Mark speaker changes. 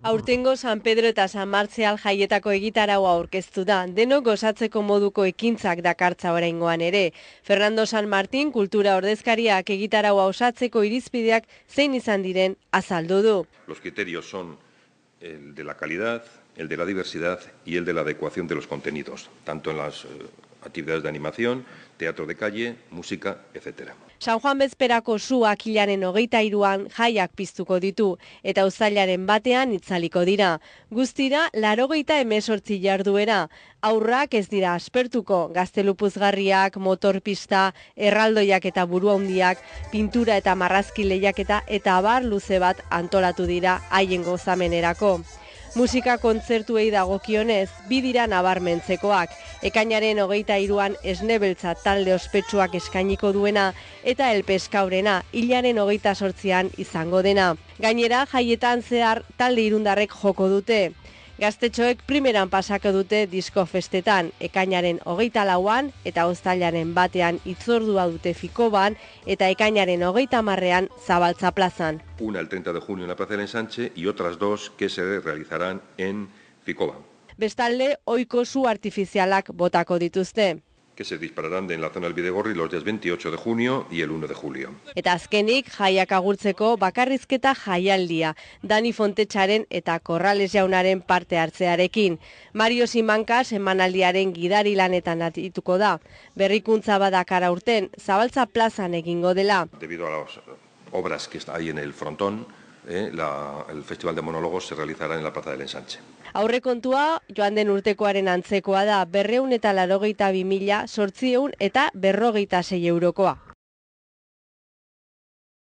Speaker 1: Aurtengo San Pedro eta San Martzial jaietako egitaraua aurkeztu da, denok gozatzeko moduko ekintzak dakartza oraingoan ere. Fernando San Martín kultura ordezkariak egitaraua osatzeko irizpideak zein izan diren azaldu du.
Speaker 2: Los criterios son el de la calidad, el de la diversidad y el de la adecuación de los contenidos, tanto en las actividades de animación, teatro de calle, música, etc.
Speaker 1: San Juan bezperako suak hilaren 23an jaiak piztuko ditu, eta uztailaren 1ean itzaliko dira. Guztira, 98 jarduera. Aurrak ez dira aspertuko, gaztelupuzgarriak, motorpista, erraldoiak eta buruhandiak, pintura eta marrazki lehiaketa eta abar luze bat antolatu dira haien gozamenerako. Musika kontzertuei dagokionez, 2 dira nabarmentzekoak. Ekainaren 23an Esnebeltza talde ospetsuak eskainiko duena eta El Peskaurena hilaren 28an izango dena. Gainera, jaietan zehar talde irundarrek joko dute. Gaztetxoek primeran pasako dute disko festetan, ekainaren 24an eta uztailaren 1ean itzordua dute Fikoban eta ekainaren 30ean Zabaltza plazan.
Speaker 2: Una el 30 de junio en la Plaza del Ensanche y otras 2 que se realizarán en Ficoba.
Speaker 1: Bestalde, ohiko su artifizialak botako dituzte.
Speaker 2: Que se dispararán en la zona del Bidegorri los días 28 de junio y el 1 de julio.
Speaker 1: Eta azkenik, jaiak agurtzeko bakarrizketa jaialdia, Dani Fontetxaren eta Corrales jaunaren parte hartzearekin. Mario Simancas emanaldiaren gidari lanetan atituko da. Berrikuntza badakar aurten, Zabaltza plazan egingo dela.
Speaker 2: Debido a las obras que hay en el frontón, el Festival de Monólogos se realizará en la Plaza del Ensanche.
Speaker 1: Aurrekontua joan den urtekoaren antzekoa da, 282.846 eurokoa.